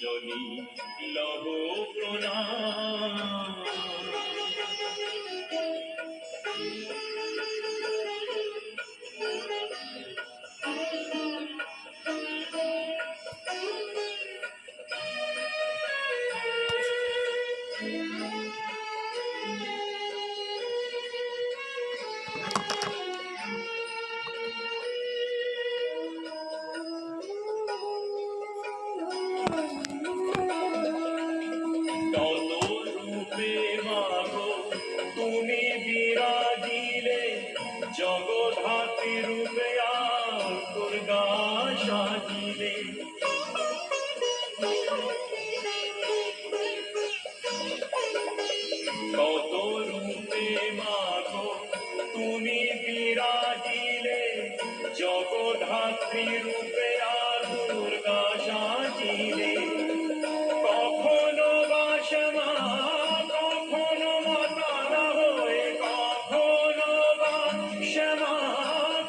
Johnny লব প্রণাম। তুমি বিরাজিলে জগধাত্রী রূপে আর দুর্গা সাজিলে। কত রূপে মাগো তুমি বিরাজিলে জগধাত্রী রূপে আর দুর্গা সাজিলে। কখনো বা শ্যামা কখনো বা তারা হয়ে, কখনো বা শ্যামা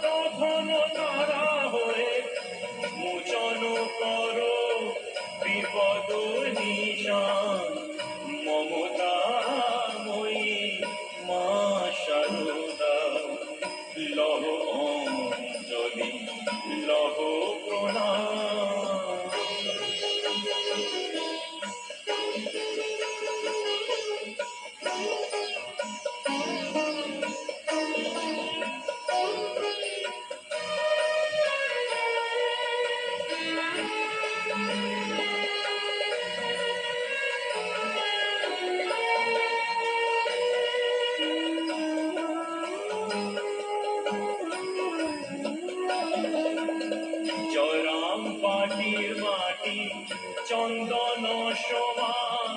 কখনো তারা হয়ে মোচন করো বিপদ নিশান। মমতাময়ী মা শারদা লহ অঞ্জলি লহ প্রণাম। জয়রাম পাটির মাটি চন্দন সমান,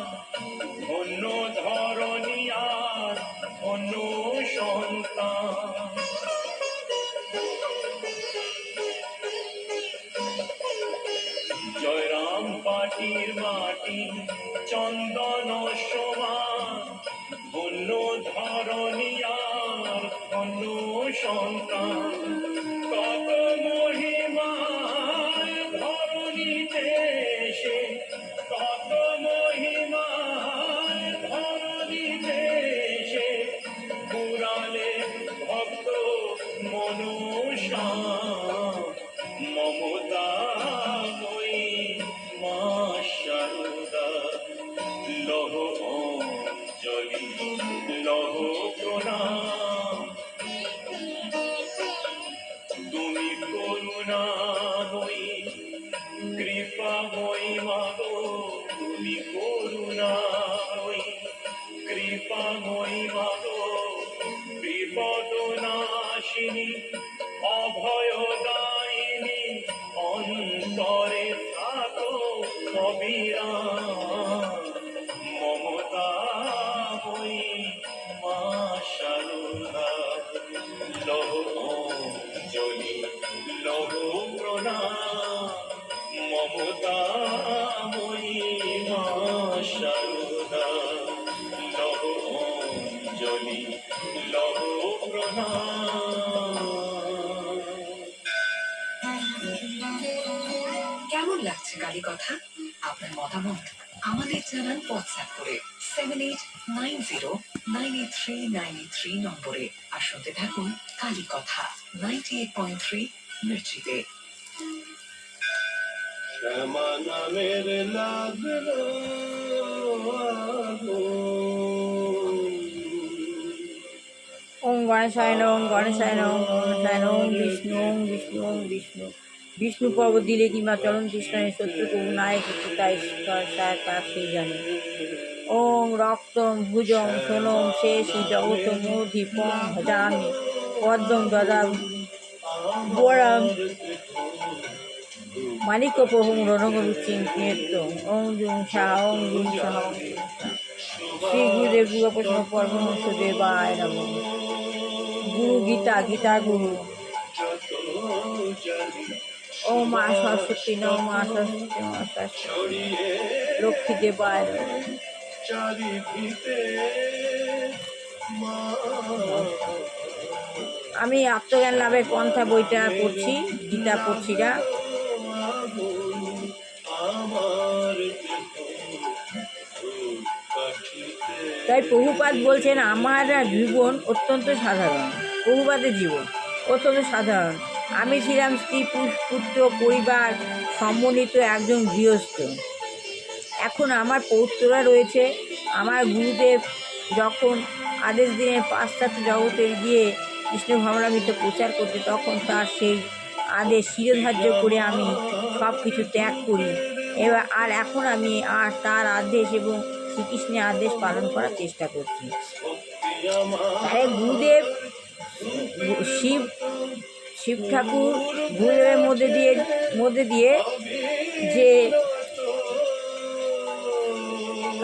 অন্য ধরণী আর অন্য সন্তান। জয়রাম পাটির মাটি চন্দন সমান, অন্য ধরণী আর অন্য সন্তান। কত মহিমায় ধরণীতে এসে, কত মহিমায় ধরণীতে এসে পুরালে ভক্ত মনুষা। মমতাময়ী মা শারদা লহ অঞ্জলি লহ প্রণাম। তুমি করুণাময়ী কৃপাময়ী মাগো, তুমি করুণাময়ী কৃপাময়ী মাগো, বিপদ নাশিনী অভয়দায়িনী অন্তরে থাকো অবিরাম। মমতাময়ী মা শারদা লহ অঞ্জলি লহ প্রণাম। মমতাময়ী মা শারদা লহ অঞ্জলি লহ প্রণাম। কেমন লাগছে কালী কথা? আপনার মতামত আমাদের জানান হোয়াটসঅ্যাপ করে 7890983983 নম্বরে। আর শুনতে থাকুন কালী কথা 98.3 মির্চিতে। শ্যামা নামের লাগলো ওম গণেশায় নম, গণেশায় নম, গণেশায় নম। বিষ্ণু ওম বিষ্ণু ওম বিষ্ণু। বিষ্ণু পর্ব দিলে কিংবা চরণ কৃষ্ণের শত্রু নায়ক পিতা ঈশ্বর তার সেই জানে। ওম রক্তম ভুজম সোনম শেষ জগত মূর্ধিপম ভজামি পদ্মম দদা বরম মালিক প্রভুম রণগরুচিং কীর্তম। ওম জুম শাহ ওম জুম শাহ ওম জুম শাহ। শ্রী গুরুদেব যুগপ্রশ্ন পরমহংস দেবায় নমঃ। গুরু গীতা গীতা গুরু। ও মা সরস্বতী নম, মা সরস্বতী মা সরস্বতী। লক্ষ্মী দেবায় নমঃ। আমি আত্মজ্ঞান লাভের পন্থা বইটা পড়ছি, গীতা পড়ছি যা। তাই প্রভুপাদ বলছেন আমার জীবন অত্যন্ত সাধারণ, প্রভুপাদের জীবন অত্যন্ত সাধারণ। আমি ছিলাম স্ত্রী পুত্র পরিবার সম্বন্ধিত একজন গৃহস্থ। এখন আমার পৌত্ররা রয়েছে। আমার গুরুদেব যখন আদেশ দিনের পাশ্চাত্য জগতে গিয়ে কৃষ্ণ ভাবনামৃত প্রচার করতে, তখন তার সেই আদেশ শিরোধার্য করে আমি সব কিছু ত্যাগ করি। আর এখন আমি আর তার আদেশ এবং শ্রীকৃষ্ণের আদেশ পালন করার চেষ্টা করছি। তাই গুরুদেব শিব ঠাকুর গুরুদেবের মধ্যে দিয়ে যে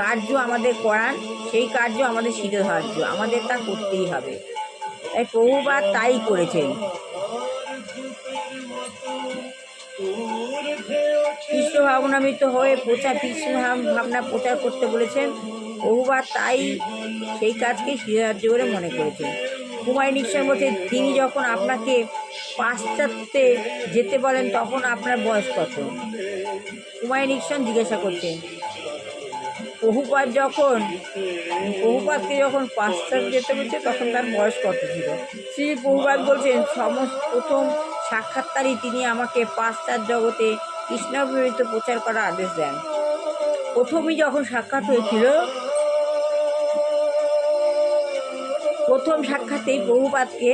কার্য আমাদের করান, সেই কার্য আমাদের শিরোধার্য, আমাদের তা করতেই হবে। তাই প্রভুপাদ তাই করেছেন। কৃষ্ণ ভাবনামৃত হয়ে কৃষ্ণ ভাবনা প্রচার করতে বলেছেন প্রভুপাদ, তাই সেই কাজকে শিরোধার্য বলে মনে করেছেন। কুমারী নিক্সন বলছেন, তিনি যখন আপনাকে পাশ্চাত্যে যেতে বলেন তখন আপনার বয়স কত? কুমারী নিক্সন জিজ্ঞাসা করছেন। প্রভুপাদকে যখন পাশ্চাত্যে যেতে বলছে তখন তার বয়স কত ছিল? শ্রী প্রভুপাদ বলছেন, প্রথম সাক্ষাৎকারই তিনি আমাকে পাশ্চাত্য জগতে কৃষ্ণামৃত প্রচার করার আদেশ দেন। প্রথমই যখন সাক্ষাৎ হয়েছিল, প্রথম সাক্ষাতেই প্রভুপাদকে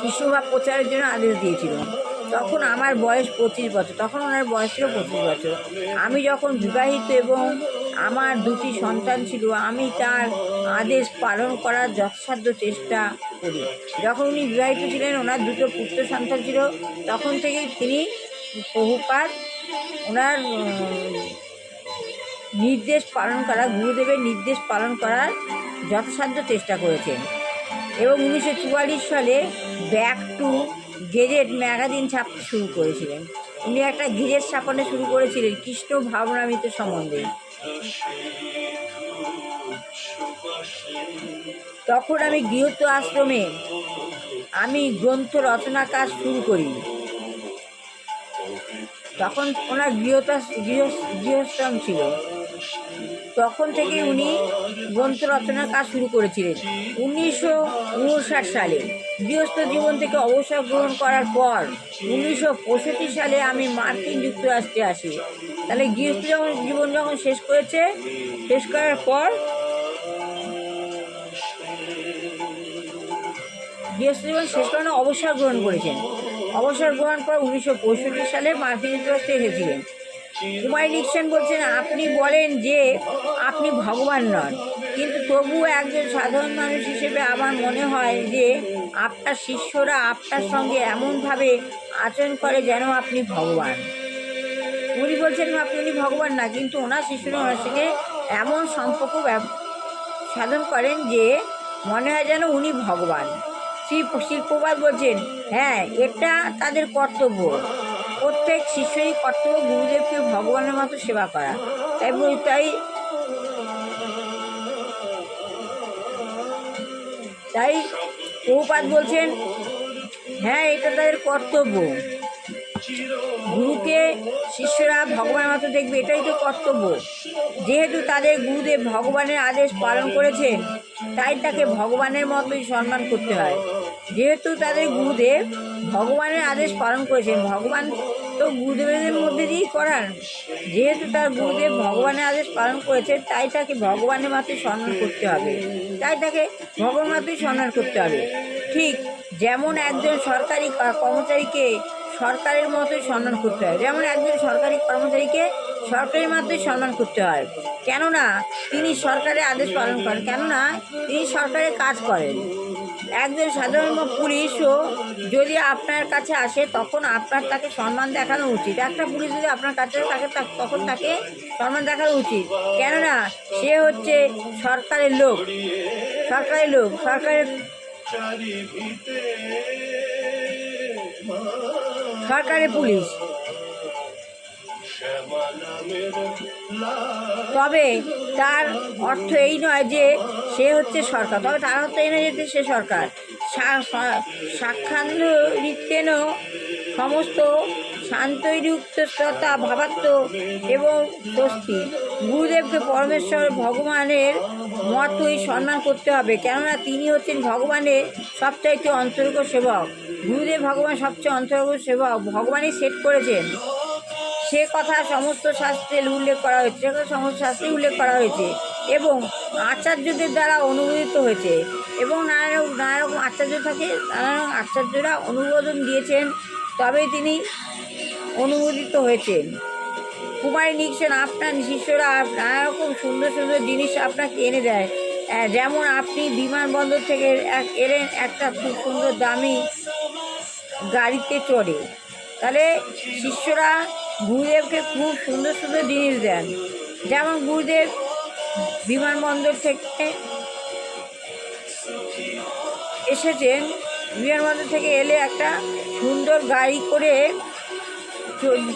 কৃষ্ণভাব প্রচারের জন্য আদেশ দিয়েছিল। তখন আমার বয়স 25 বছর, তখন ওনার বয়স ছিল 25 বছর। আমি যখন বিবাহিত এবং আমার 2টি সন্তান ছিল, আমি তার আদেশ পালন করার যথাসাধ্য চেষ্টা করি। যখন উনি বিবাহিত ছিলেন, ওনার 2টো পুত্র সন্তান ছিল, তখন থেকেই তিনি প্রভুপাদ ওনার নির্দেশ পালন করা, গুরুদেবের নির্দেশ পালন করার যথাসাধ্য চেষ্টা করেছেন। এবং 1944 সালে ব্যাক টু গেজেট ম্যাগাজিন ছাপতে শুরু করেছিলেন। উনি একটা গেজেট ছাপানো শুরু করেছিলেন কৃষ্ণ ভাবনামৃত সম্বন্ধে। তখন আমি গৃহস্থ আশ্রমে আমি গ্রন্থ রচনা কাজ শুরু করি। তখন ওনার গৃহস্থান ছিল। তখন থেকে উনি গ্রন্থ রচনার কাজ শুরু করেছিলেন। 1959 সালে গৃহস্থ জীবন থেকে অবসর গ্রহণ করার পর 1965 সালে আমি মার্কিন যুক্তরাষ্ট্রে আসি। তাহলে গৃহস্থ জীবন যখন শেষ করার পর গৃহস্থ জীবন শেষ করানো অবসর গ্রহণ করেছেন। অবসর গ্রহণ পর 1965 সালে মার্কিন যুক্তরাষ্ট্রে এসেছিলেন। কুমারী নিক্সন বলছেন, আপনি বলেন যে আপনি ভগবান নন, কিন্তু তবুও একজন সাধারণ মানুষ হিসেবে আমার মনে হয় যে আপনার শিষ্যরা আপনার সঙ্গে এমনভাবে আচরণ করে যেন আপনি ভগবান। উনি বলছেন উনি ভগবান না, কিন্তু ওনার শিষ্যরা ওনার সঙ্গে এমন সম্পর্ক সাধন করেন যে মনে হয় যেন উনি ভগবান। শিবপ্রপাদ বলছেন, হ্যাঁ, এটা তাদের কর্তব্য। প্রত্যেক শিষ্যই কর্তব্য গুরুদেবকে ভগবানের মতো সেবা করা। তাই প্রভুপাদ বলছেন, হ্যাঁ, এটা তাদের কর্তব্য। গুরুকে শিষ্যরা ভগবানের মতো দেখবে, এটাই তো কর্তব্য। যেহেতু তাদের গুরুদেব ভগবানের আদেশ পালন করেছেন, তাই তাকে ভগবানের মতোই সম্মান করতে হয়। যেহেতু তাদের গুরুদেব ভগবানের আদেশ পালন করেছেন, ভগবান তো গুরুদেবের মধ্যে দিয়েই করান। যেহেতু তার গুরুদেব ভগবানের আদেশ পালন করেছেন, তাই তাকে ভগবানের মতোই সম্মান করতে হবে। ঠিক যেমন একজন সরকারি কর্মচারীকে সরকারের মতোই সম্মান করতে হয়, সরকারের মতোই সম্মান করতে হয়। কেননা তিনি সরকারের আদেশ পালন করেন, কেননা তিনি সরকারের কাজ করেন। একজন সাধারণ পুলিশও যদি আপনার কাছে আসে, তখন আপনার তাকে সম্মান দেখানো উচিত। একটা পুলিশ যদি আপনার কাছে থাকে, তখন তাকে সম্মান দেখানো উচিত। কেননা সে হচ্ছে সরকারের লোক, সরকারের পুলিশ। তবে তার অর্থ এই নয় যে সে হচ্ছে সরকার, যে সে সরকার। সাক্ষাৎ সমস্ত শান্তৈরুক্ততা ভাবাত্ম এবং স্বস্তি গুরুদেবকে পরমেশ্বর ভগবানের মতোই সম্মান করতে হবে, কেননা তিনি হচ্ছেন ভগবানের সবচাইতে অন্তরঙ্গ সেবক। গুরুদেব ভগবান সবচেয়ে অন্তরঙ্গ সেবক, ভগবানই সেট করেছেন। সে কথা সমস্ত শাস্ত্রে উল্লেখ করা হয়েছে, সে কথা সমস্ত শাস্ত্রে উল্লেখ করা হয়েছে এবং আচার্যদের দ্বারা অনুমোদিত হয়েছে। এবং নানা রকম আচার্য থাকে, নানা রকম আচার্যরা অনুমোদন দিয়েছেন, তবেই তিনি অনুমোদিত হয়েছেন। কুমারী লিখছেন, আপনার শিষ্যরা নানা রকম সুন্দর সুন্দর জিনিস আপনাকে এনে দেয়। যেমন আপনি বিমানবন্দর থেকে এলেন একটা খুব সুন্দর দামি গাড়িতে চড়ে, তাহলে শিষ্যরা গুরুদেবকে খুব সুন্দর সুন্দর জিনিস দেন। যেমন গুরুদেব বিমানবন্দর থেকে এসেছেন, বিমানবন্দর থেকে এলে একটা সুন্দর গাড়ি করে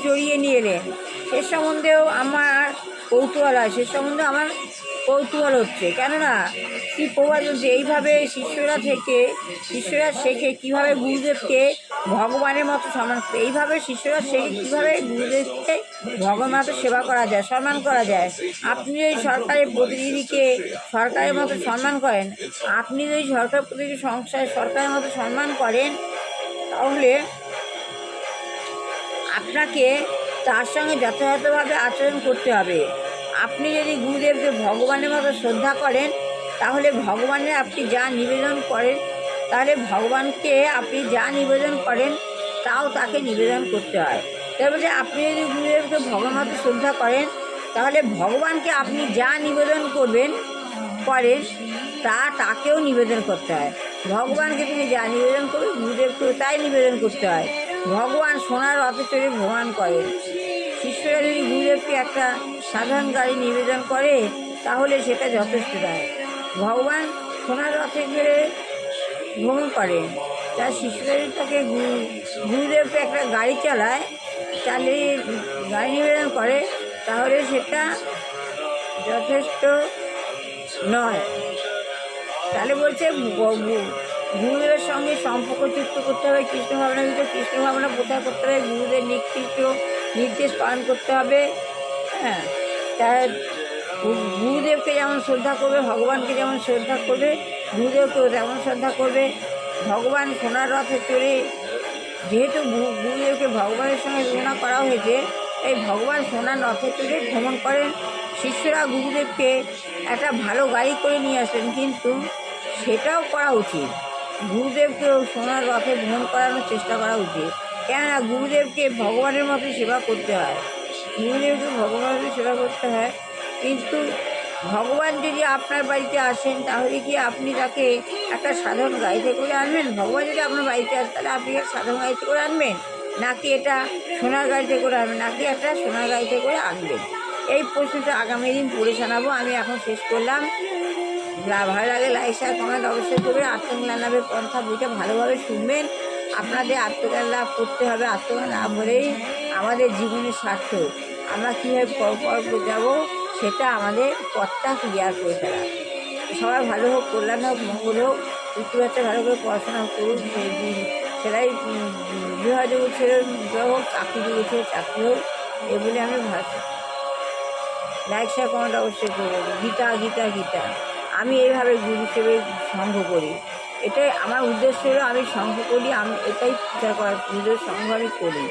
চড়িয়ে নিয়ে এলেন। সে সম্বন্ধেও আমার কৌতূহল হয়, সে সম্বন্ধে আমার কৌতূহল হচ্ছে, কেননা শ্রী প্রভুপাদ বলছে এইভাবে শিষ্যরা শেখে কীভাবে গুরুদেবকে ভগবানের মতো সম্মান করতে। এইভাবে শিষ্যরা শেখে কীভাবে গুরুদেবকে ভগবানের মতো সেবা করা যায়, সম্মান করা যায়। আপনি যদি সরকারের প্রতিনিধিকে সরকারের মতো সম্মান করেন, আপনি যদি সরকার প্রতিনিধি সরকারের মতো সম্মান করেন, তাহলে আপনাকে তার সঙ্গে যথাযথভাবে আচরণ করতে হবে। আপনি যদি গুরুদেবকে ভগবানের মতো শ্রদ্ধা করেন, তাহলে ভগবানের আপনি যা নিবেদন করেন, তাহলে ভগবানকে আপনি যা নিবেদন করেন তাও তাকে নিবেদন করতে হয়। তারপরে আপনি যদি গুরুদেবকে ভগবানের মতো শ্রদ্ধা করেন, তাহলে ভগবানকে আপনি যা নিবেদন করেন তাকেও নিবেদন করতে হয়। ভগবানকে তুমি যা নিবেদন করবে, গুরুদেবকেও তাই নিবেদন করতে হয়। ভগবান সোনার রথে চড়ে ভ্রমণ করেন। শিষ্যরা যদি গুরুদেবকে একটা সাধারণ গাড়ি নিবেদন করে, তাহলে সেটা যথেষ্ট নয়। ভগবান সোনার রথে চড়ে ভ্রমণ করেন, তার শিষ্যরা যদি তাকে গুরুদেবকে একটা গাড়ি চালিয়ে গাড়ি নিবেদন করে, তাহলে সেটা যথেষ্ট নয়। তাহলে বলছে গুরুদেবের সঙ্গে সম্পর্ক যুক্ত করতে হবে, কৃষ্ণ ভাবনার ভিতরে কৃষ্ণ ভাবনা প্রচার করতে হবে, গুরুদেব নির্দেশ পালন করতে হবে। হ্যাঁ, তার গুরুদেবকে যেমন শ্রদ্ধা করবে, ভগবানকে যেমন শ্রদ্ধা করবে, গুরুদেবকেও তেমন শ্রদ্ধা করবে। ভগবান সোনার রথে চড়ে, যেহেতু গুরুদেবকে ভগবানের সঙ্গে তুলনা করা হয়েছে, তাই ভগবান সোনার রথে চড়ে ভ্রমণ করেন। শিষ্যরা গুরুদেবকে একটা ভালো গাড়ি করে নিয়ে আসেন, কিন্তু সেটাও করা উচিত। গুরুদেবকেও সোনার রথে ভ্রমণ করানোর চেষ্টা করা উচিত, কেননা গুরুদেবকে ভগবানের মতো সেবা করতে হয়, গুরুদেবকে ভগবানের মতো সেবা করতে হয়। কিন্তু ভগবান যদি আপনার বাড়িতে আসেন, তাহলে কি আপনি তাকে একটা সাধারণ গাড়িতে করে আনবেন? ভগবান যদি আপনার বাড়িতে আসেন, তাহলে আপনি একটা সাধারণ গাড়িতে করে আনবেন, নাকি এটা সোনার গাড়িতে করে আনবেন, নাকি একটা সোনার গাড়িতে করে আনবেন? এই প্রশ্নটা আগামী দিন পড়ে জানাবো। আমি এখন শেষ করলাম। ভালো লাগে লাইক শেয়ার কমেন্ট অবশ্যই করবেন। আত্মজ্ঞান লাভের পন্থা বইটা ভালোভাবে শুনবেন। আপনাদের আত্মজ্ঞান লাভ করতে হবে, আত্মজ্ঞান লাভ হলেই আমাদের জীবনের সার্থক। আমরা কীভাবে পর্ব যাব, সেটা আমাদের পথটা ক্লিয়ার করে ফেলা। সবাই ভালো হোক, কল্যাণ হোক, মঙ্গল হোক, উচ্চ বাচ্চা ভালো করে পড়াশোনা করুক, সেটাই বিবাহ যোগ্য ছেলে বিবাহ হোক, চাকরি যোগ্য ছেলে চাকরি হোক, এই বলে আমি ভাবছি। লাইক শেয়ার কমেন্ট অবশ্যই করবেন। গীতা গীতা গীতা। আমি এইভাবে গুরু হিসেবে সঙ্গ করি, এটাই আমার উদ্দেশ্য হলো। আমি সঙ্গ করি, আমি এটাই প্রচার করার গুরুদের সঙ্গ আমি করি।